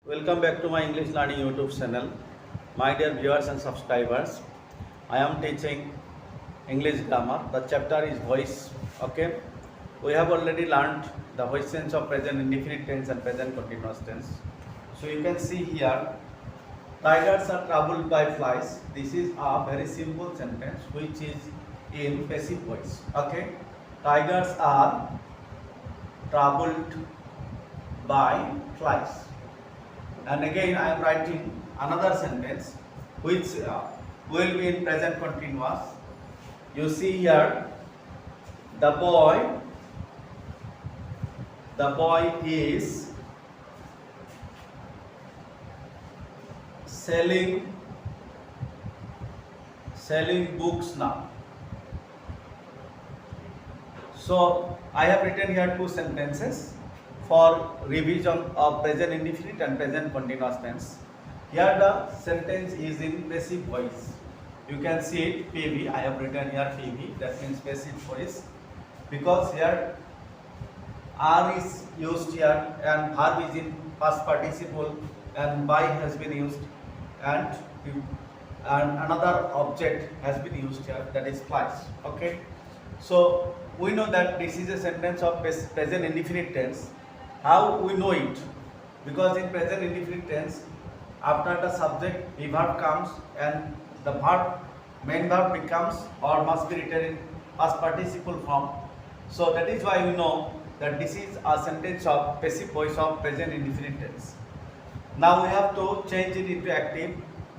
Welcome back to my English Learning YouTube channel. My dear viewers and subscribers, I am teaching English grammar. The chapter is voice. Okay, we have already learned the voice tense of present indefinite tense and present continuous tense. So you can see here, tigers are troubled by flies. This is a very simple sentence which is in passive voice. Okay, tigers are troubled by flies. And again I am writing another sentence which will be in present continuous. You see here, the boy is selling books now. So I have written here two sentences for revision of present indefinite and present continuous tense. Here the sentence is in passive voice. You can see it, PV. I have written here PV, that means passive voice, because here are is used here and verb is in past participle and by has been used and another object has been used here, that is flies. Okay, so we know that this is a sentence of present indefinite tense. How we know it? Because in present indefinite tense, after the subject the verb comes and the main verb becomes or must be written in past participle form. So that is why we know that this is a sentence of passive voice of present indefinite tense. Now we have to change it into active,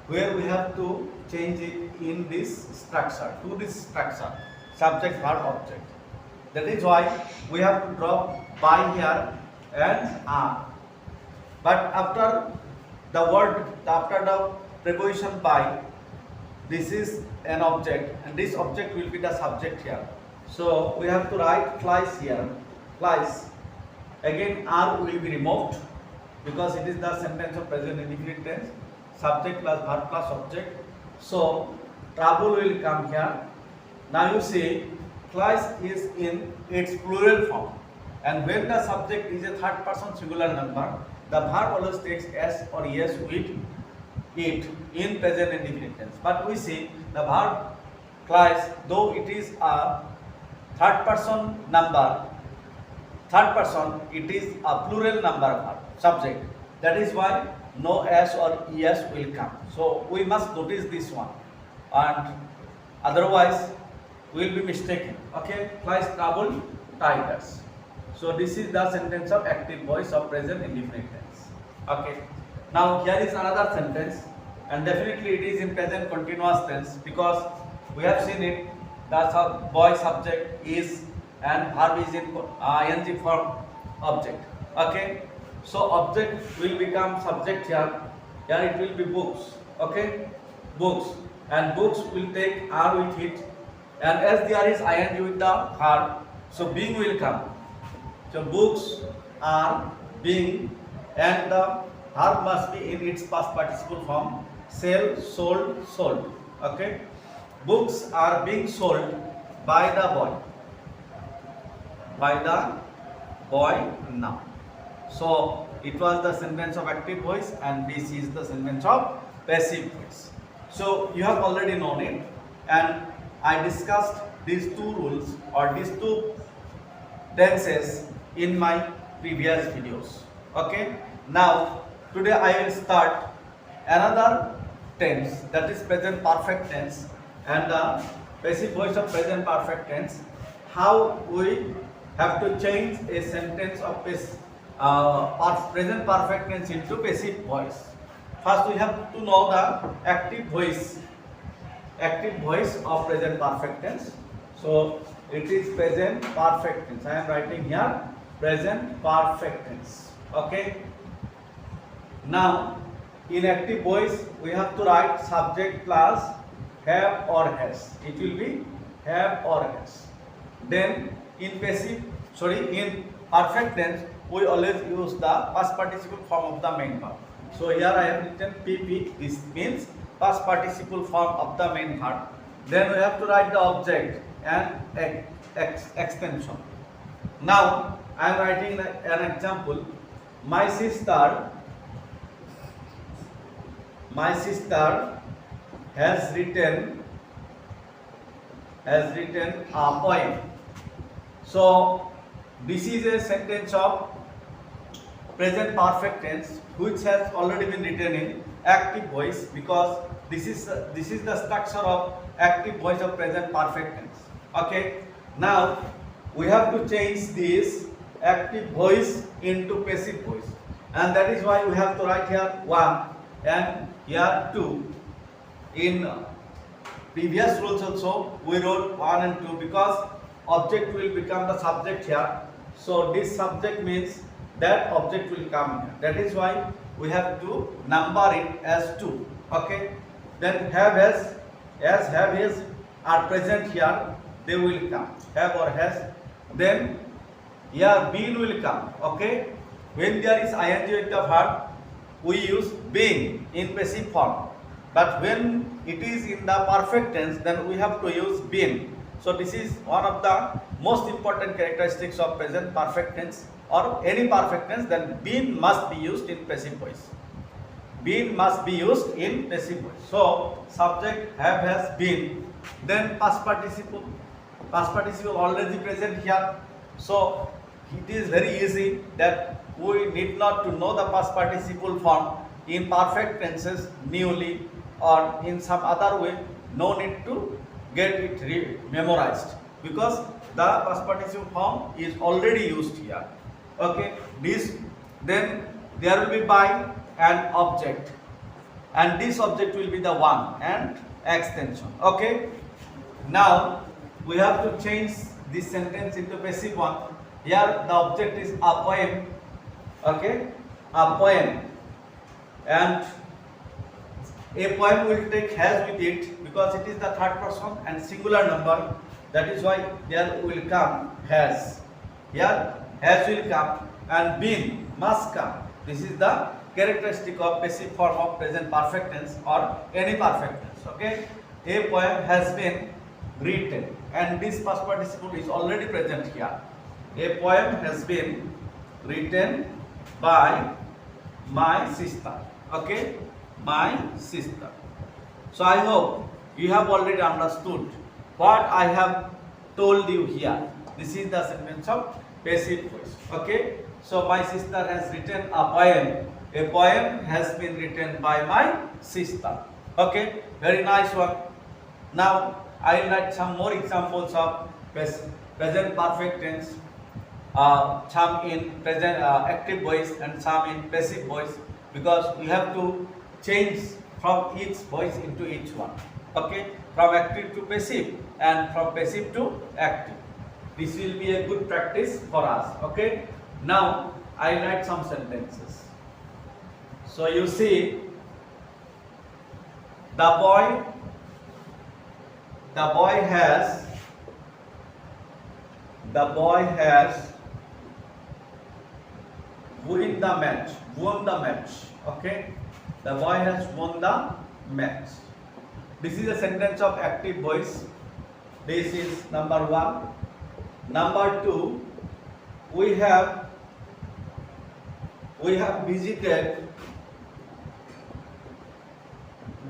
where we have to change it in this structure, to this structure, subject, verb, object. That is why we have to drop by here and are. But after the preposition by, this is an object and this object will be the subject here. So we have to write flies here. Flies. Again are will be removed because it is the sentence of present indefinite tense. Subject plus verb plus object. So trouble will come here. Now you see, flies is in its plural form. And when the subject is a third person singular number, the verb always takes s or es with it in present indefinite tense. But we see the verb flies, though it is a third person number, it is a plural number verb, subject. That is why no s or es will come. So we must notice this one, and otherwise we will be mistaken. Okay, flies trouble tigers. So this is the sentence of active voice of present indefinite tense. Okay. Now here is another sentence, and definitely it is in present continuous tense because we have seen it. The boy subject is and verb is in ing form object. Okay. So object will become subject here. Here it will be books. Okay. Books, and books will take are with it, and as there is ing with the verb, so being will come. So books are being, and the verb must be in its past participle form. Sell, sold, sold. Okay. Books are being sold by the boy. By the boy now. So it was the sentence of active voice, and this is the sentence of passive voice. So you have already known it, and I discussed these two rules or these two tenses in my previous videos. Okay, now today I will start another tense, that is present perfect tense, and the passive voice of present perfect tense. How we have to change a sentence of present perfect tense into passive voice. First we have to know the active voice of present perfect tense. So it is present perfect tense. I am writing here present perfect tense. Okay. Now in active voice we have to write subject plus have or has. It will be have or has. Then in in perfect tense we always use the past participle form of the main verb. So here I have written PP. This means past participle form of the main verb. Then we have to write the object and extension. Now I am writing an example. My sister My sister has written a poem. So this is a sentence of present perfect tense which has already been written in active voice, because this is the structure of active voice of present perfect tense. Okay, now we have to change this active voice into passive voice, and that is why we have to write here 1 and here 2. In previous rules also we wrote 1 and 2 because object will become the subject here. So this subject means that object will come here. That is why we have to number it as 2. Okay. Then have as have is are present here, they will come. Have or has. Then here been will come. Okay. When there is ing with the verb, we use been in passive form. But when it is in the perfect tense, then we have to use been. So this is one of the most important characteristics of present perfect tense or any perfect tense. Then been must be used in passive voice. Been must be used in passive voice. So subject have has been. Then past participle. Past participle already present here. So it is very easy that we need not to know the past participle form in perfect tenses newly or in some other way. No need to get it memorized because the past participle form is already used here. Okay, this then there will be by an object, and this object will be the one and extension. Okay, now we have to change this sentence into passive one. Here the object is a poem. Okay, a poem, and a poem will take has with it because it is the third person and singular number. That is why there will come has. Here has will come and been must come. This is the characteristic of passive form of present perfect tense or any perfect tense. Okay, a poem has been written, and this past participle is already present here. A poem has been written by my sister. Okay, my sister. So I hope you have already understood what I have told you here. This is the sentence of passive voice. Okay, so my sister has written a poem. A poem has been written by my sister. Okay, very nice one. Now I will write some more examples of present perfect tense. Some in present active voice and some in passive voice, because we have to change from each voice into each one. Okay, from active to passive and from passive to active. This will be a good practice for us. Okay, now I write some sentences. So you see, the boy has won the match. Okay, the boy has won the match. This is a sentence of active voice. This is number 1. Number 2, we have visited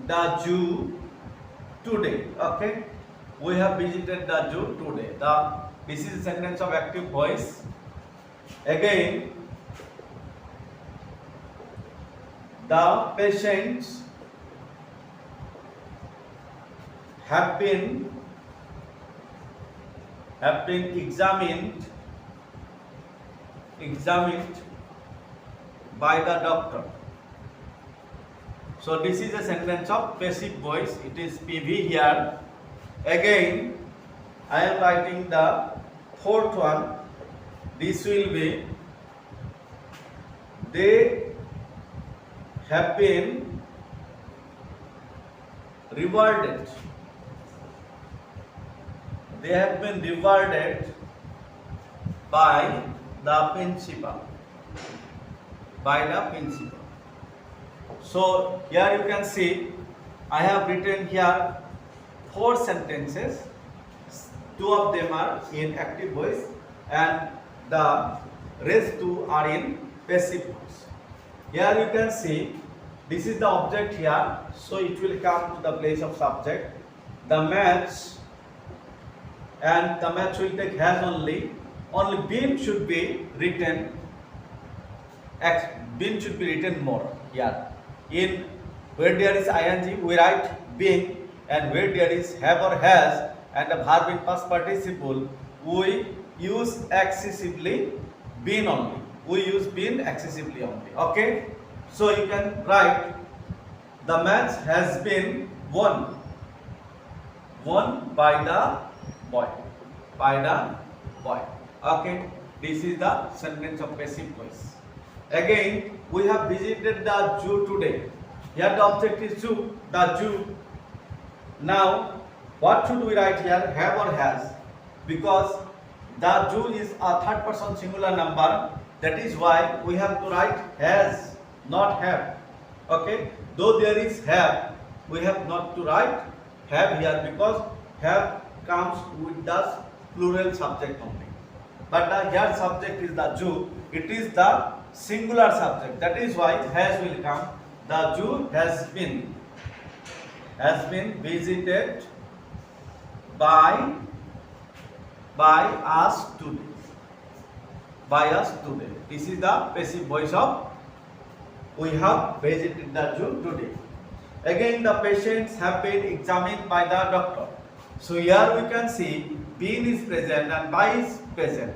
the zoo today. Okay, we have visited the zoo today. This is a sentence of active voice. Again, the patients have been examined by the doctor. So this is a sentence of passive voice. It is PV here. Again, I am writing the fourth one. This will be they have been rewarded. They have been rewarded by the principal. So here you can see I have written here 4 sentences. 2 of them are in active voice and the rest 2 are in passive voice. Here you can see This is the object here, so it will come to the place of subject. The match, and the match will take has only. Only been should be written. Been should be written more here. In where there is ing, we write been, and where there is have or has and a verb in past participle, we use excessively been only. We use been excessively only. Okay, so you can write the match has been won by the boy. Okay, this is the sentence of passive voice. Again, we have visited the zoo today. Here the object is zoo, the zoo. Now, what should we write here? Have or has? Because the zoo is a third person singular number. That is why we have to write has, not have. Okay? Though there is have, we have not to write have here because have comes with the plural subject only. But the here subject is the zoo. It is the singular subject. That is why has will come. The zoo has been visited by us today. This is the passive voice of we have visited the zoo today. Again, the patients have been examined by the doctor. So here we can see been is present and by is present.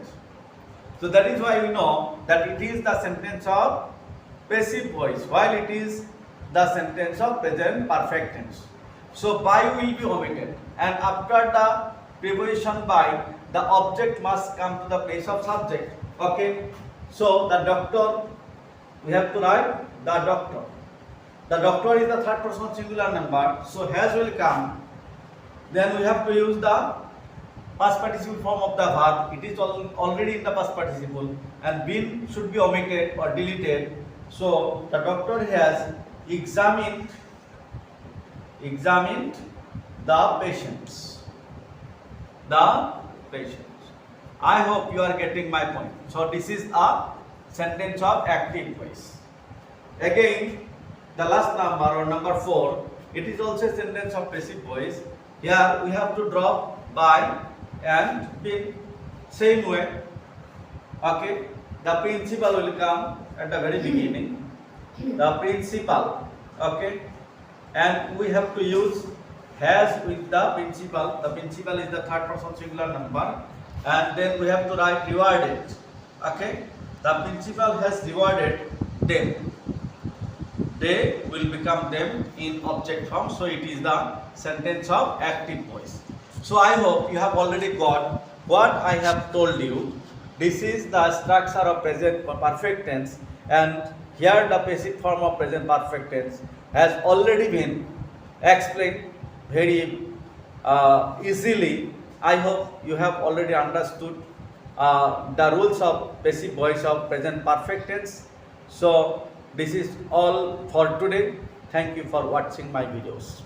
So that is why we know that it is the sentence of passive voice while it is the sentence of present perfect tense. So by will be omitted, and after the preposition by, the object must come to the place of subject. Okay, so the doctor, we have to write the doctor. The doctor is the third person singular number, so has will come. Then we have to use the past participle form of the verb. It is already in the past participle, and been should be omitted or deleted. So the doctor has examined the patients. I hope you are getting my point. So this is a sentence of active voice. Again, the last number or number 4, it is also a sentence of passive voice. Here we have to drop by and been same way. Okay, the principal will come at the very beginning. The principal. Okay, and we have to use has with the principal. The principal is the third person singular number, and then we have to write rewarded. Okay, the principal has rewarded them. They will become them in object form. So it is the sentence of active voice. So I hope you have already got what I have told you. This is the structure of present perfect tense, and here the basic form of present perfect tense has already been explained very easily. I hope you have already understood the rules of passive voice of present perfect tense. So this is all for today. Thank you for watching my videos.